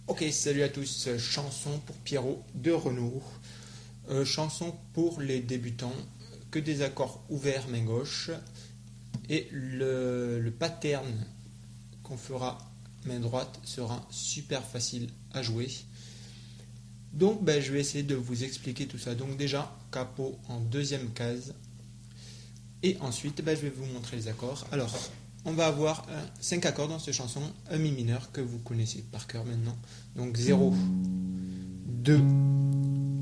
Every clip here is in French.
Ok, salut à tous, chanson pour Pierrot de Renaud, chanson pour les débutants, que des accords ouverts main gauche, et le pattern qu'on fera main droite sera super facile à jouer. Donc je vais essayer de vous expliquer tout ça. Donc déjà, capot en deuxième case, et ensuite je vais vous montrer les accords. Alors, on va avoir 5 accords dans cette chanson, un mi mineur que vous connaissez par cœur maintenant. Donc 0, 2,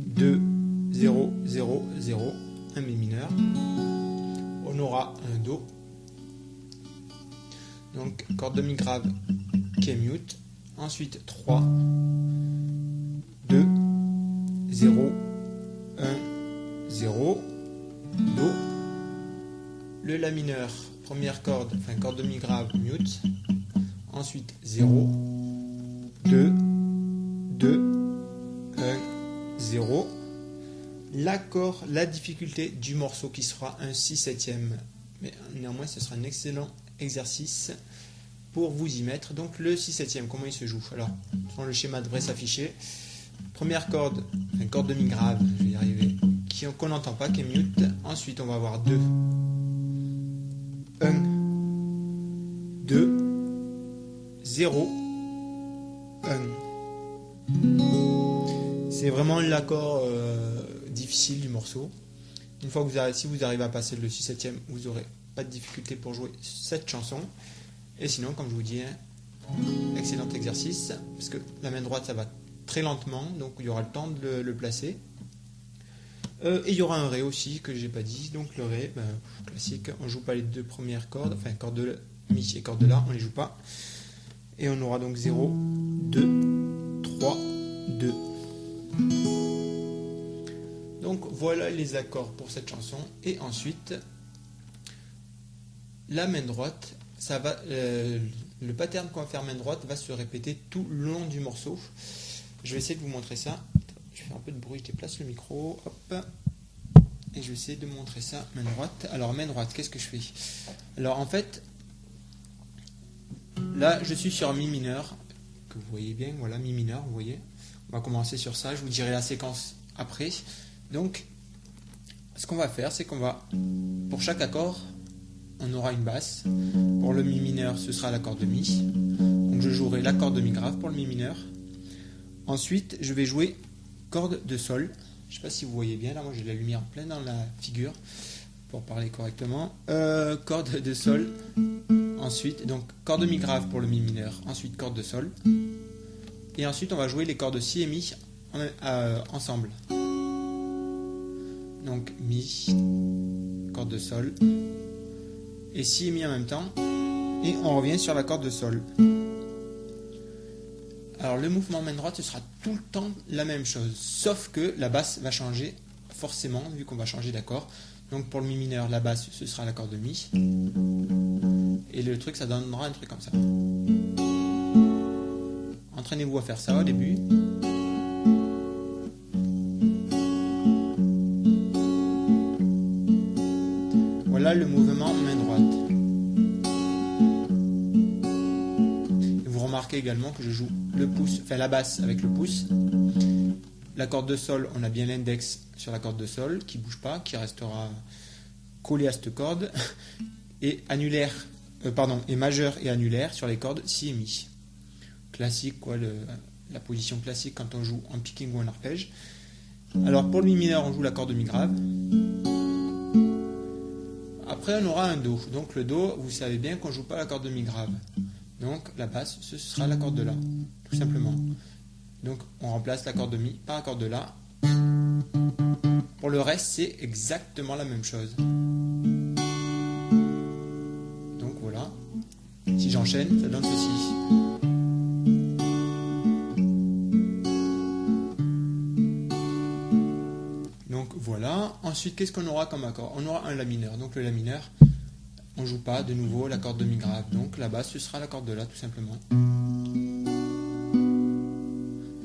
2, 0, 0, 0, un mi mineur. On aura un do. Donc corde de mi grave qui est mute. Ensuite 3, 2, 0, 1, 0, do. Le la mineur, première corde, enfin corde de mi grave, mute. Ensuite 0, 2, 2, 1, 0. L'accord, la difficulté du morceau qui sera un 6/7. Mais néanmoins, ce sera un excellent exercice pour vous y mettre. Donc le 6/7, comment il se joue? Alors, le schéma devrait s'afficher. Première corde, enfin corde de mi grave, je vais y arriver, qu'on n'entend pas, qui est mute. Ensuite, on va avoir 2, 1, 2, 0, 1. C'est vraiment l'accord difficile du morceau. Une fois que si vous arrivez à passer le 6/7, vous n'aurez pas de difficulté pour jouer cette chanson. Et sinon, comme je vous dis, excellent exercice, parce que la main droite, ça va très lentement, donc il y aura le temps de le placer. Et il y aura un ré aussi que j'ai pas dit. Donc le ré, classique, on joue pas les deux premières cordes, enfin corde de mi et corde de la, on les joue pas. Et on aura donc 0, 2, 3, 2. Donc voilà les accords pour cette chanson. Et ensuite, la main droite, ça va, le pattern qu'on va faire main droite va se répéter tout le long du morceau. Je vais essayer de vous montrer ça. Je fais un peu de bruit, je déplace le micro, hop, et je vais essayer de montrer ça main droite. Alors main droite, qu'est-ce que je fais? Alors en fait, là je suis sur mi mineur, que vous voyez bien, voilà mi mineur, vous voyez. On va commencer sur ça, je vous dirai la séquence après. Donc, ce qu'on va faire, c'est qu'on va, pour chaque accord, on aura une basse. Pour le mi mineur, ce sera l'accord de mi. Donc je jouerai l'accord de mi grave pour le mi mineur. Ensuite, je vais jouer corde de sol. Je ne sais pas si vous voyez bien, là moi j'ai de la lumière pleine dans la figure pour parler correctement. Corde de sol. Ensuite, donc corde de mi grave pour le mi mineur. Ensuite, corde de sol. Et ensuite, on va jouer les cordes si et mi ensemble. Donc mi, corde de sol, et si et mi en même temps. Et on revient sur la corde de sol. Alors le mouvement main droite, ce sera tout le temps la même chose, sauf que la basse va changer forcément, vu qu'on va changer d'accord. Donc pour le mi mineur, la basse, ce sera l'accord de mi. Et le truc, ça donnera un truc comme ça. Entraînez-vous à faire ça au début. Voilà le mouvement main droite. Remarquez également que je joue le pouce, enfin la basse avec le pouce. La corde de sol, on a bien l'index sur la corde de sol qui ne bouge pas, qui restera collé à cette corde. et annulaire, et majeur et annulaire sur les cordes si et mi. Classique, quoi, la position classique quand on joue en picking ou en arpège. Alors pour le mi mineur, on joue l'accord de mi grave. Après, on aura un do. Donc le do, vous savez bien qu'on ne joue pas l'accord de mi grave. Donc la basse, ce sera l'accord de la, tout simplement. Donc on remplace l'accord de mi par l'accord de la. Pour le reste, c'est exactement la même chose. Donc voilà. Si j'enchaîne, ça donne ceci. Donc voilà. Ensuite, qu'est-ce qu'on aura comme accord? On aura un la mineur. Donc le la mineur, on ne joue pas de nouveau l'accord de mi grave. Donc la basse, ce sera l'accord de la, tout simplement.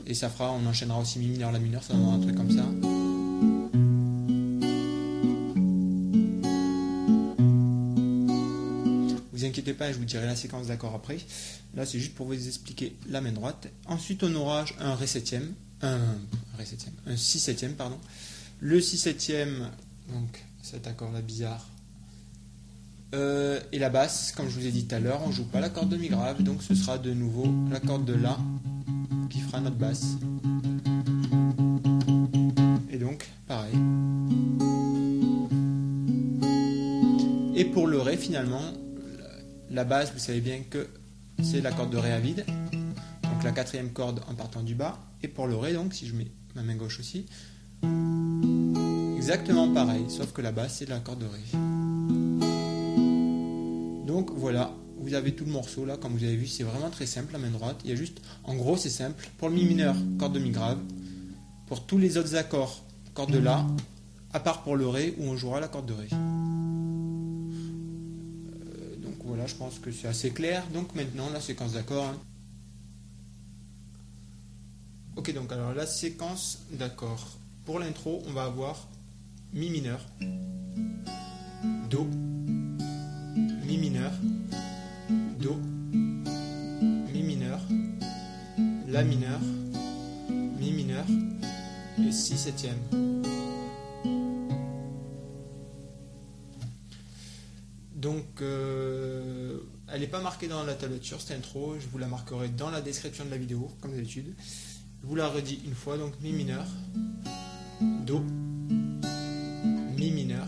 Et ça fera, on enchaînera aussi mi mineur, la mineur, ça donnera un truc comme ça. Vous inquiétez pas, je vous dirai la séquence d'accords après. Là, c'est juste pour vous expliquer la main droite. Ensuite, on aura un ré septième, un si septième, pardon. Le si septième, donc cet accord-là bizarre, et la basse, comme je vous ai dit tout à l'heure, on ne joue pas l'accord de mi grave, donc ce sera de nouveau l'accord de la qui fera notre basse. Et donc, pareil. Et pour le ré, finalement, la basse, vous savez bien que c'est l'accord de ré à vide, donc la quatrième corde en partant du bas. Et pour le ré, donc, si je mets ma main gauche aussi, exactement pareil, sauf que la basse, c'est l'accord de ré. Donc voilà, vous avez tout le morceau là, comme vous avez vu, c'est vraiment très simple la main droite. Il y a juste, en gros c'est simple, pour le mi mineur, corde de mi grave, pour tous les autres accords, corde de la, à part pour le ré où on jouera la corde de ré. Donc voilà, je pense que c'est assez clair. Donc maintenant la séquence d'accords. Hein. Ok, donc alors la séquence d'accords. Pour l'intro, on va avoir mi mineur, do, mi mineur, do, mi mineur, la mineur, mi mineur et si septième. Donc elle n'est pas marquée dans la tablature cette intro, je vous la marquerai dans la description de la vidéo comme d'habitude. Je vous la redis une fois, donc mi mineur, do, mi mineur,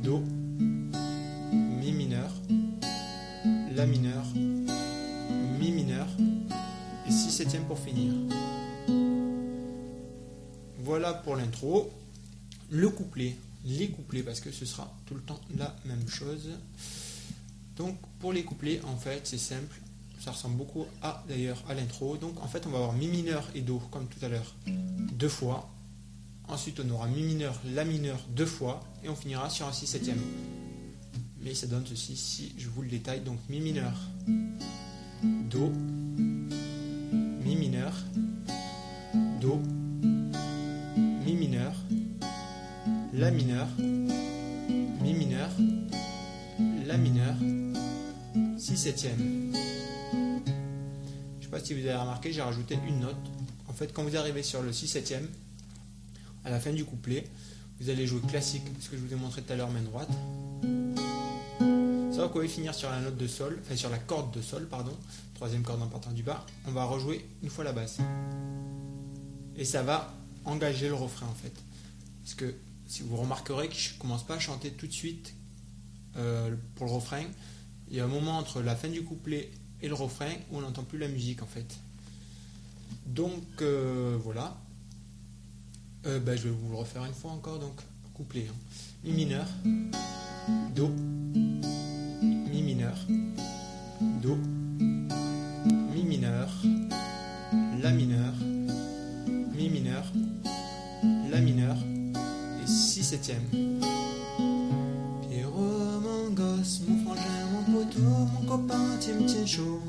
do, mi mineur, la mineur, mi mineur et si septième pour finir. Voilà pour l'intro. Le couplet, les couplets, parce que ce sera tout le temps la même chose. Donc pour les couplets, en fait, c'est simple. Ça ressemble beaucoup d'ailleurs à l'intro. Donc en fait, on va avoir mi mineur et do comme tout à l'heure deux fois. Ensuite, on aura mi mineur, la mineur deux fois et on finira sur un si septième. Mais ça donne ceci si je vous le détaille. Donc mi mineur, do, mi mineur, do, mi mineur, la mineur, mi mineur, la mineur, si septième. Je ne sais pas si vous avez remarqué, j'ai rajouté une note. En fait, quand vous arrivez sur le si septième, à la fin du couplet, vous allez jouer classique, ce que je vous ai montré tout à l'heure, main droite. Ça va qu'on va finir sur la note de sol, enfin sur la corde de sol, pardon, troisième corde en partant du bas. On va rejouer une fois la basse. Et ça va engager le refrain en fait. Parce que si vous remarquerez que je ne commence pas à chanter tout de suite pour le refrain, il y a un moment entre la fin du couplet et le refrain où on n'entend plus la musique en fait. Donc voilà. Je vais vous le refaire une fois encore, donc couplet. Hein. Mi mineur, do, mi mineur, do, mi mineur, la mineur, mi mineur, la mineur et si septième. Pierrot, mon gosse, mon frangin, mon poteau, mon copain, tu me tiens chaud.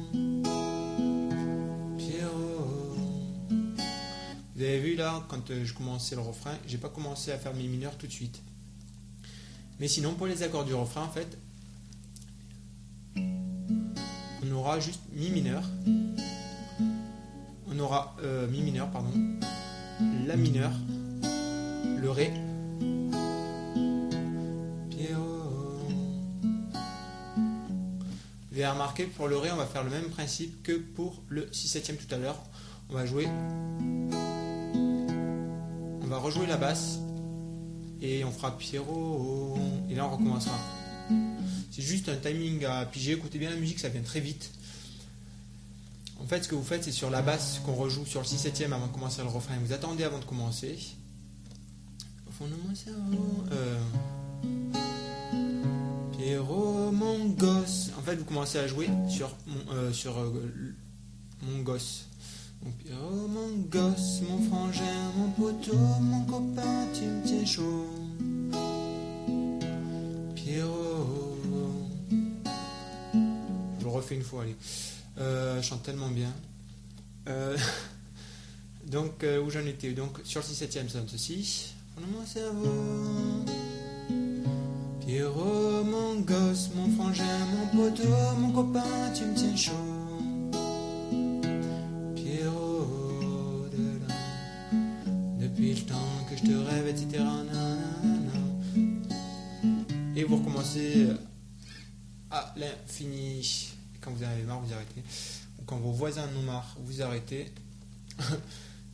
Vous avez vu là, quand je commençais le refrain, j'ai pas commencé à faire mi mineur tout de suite. Mais sinon, pour les accords du refrain, en fait, on aura juste mi mineur. On aura mi mineur, pardon, la mineur, le ré, Pierrot, Vous avez remarqué, pour le Ré, on va faire le même principe que pour le 6/7 tout à l'heure. On va jouer, on va rejouer la basse et on fera Pierrot et là on recommencera. C'est juste un timing à piger. Écoutez bien la musique, ça vient très vite. En fait, ce que vous faites, c'est sur la basse qu'on rejoue sur le 6/7 avant de commencer le refrain. Vous attendez avant de commencer. Au fond de mon cerveau. Pierrot, mon gosse. En fait, vous commencez à jouer sur mon gosse. Donc, Pierrot, mon gosse, mon frangin, mon poteau, mon copain, tu me tiens chaud. Pierrot. Je le refais une fois, allez. Je chante tellement bien. Donc, où j'en étais? Donc, sur le 6/7, ça donne ceci. Dans mon cerveau. Pierrot, mon gosse, mon frangin, mon poteau, mon copain, tu me tiens chaud. Pierrot, de là, depuis le temps que je te rêve, etc. Et vous recommencez à l'infini. Quand vous en avez marre, vous arrêtez. Ou quand vos voisins en ont marre, vous arrêtez.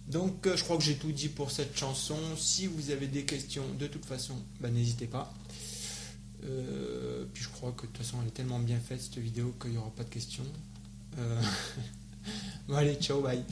Donc, je crois que j'ai tout dit pour cette chanson. Si vous avez des questions, de toute façon, n'hésitez pas. Puis je crois que de toute façon, elle est tellement bien faite cette vidéo qu'il n'y aura pas de questions. Bon, allez, ciao, bye.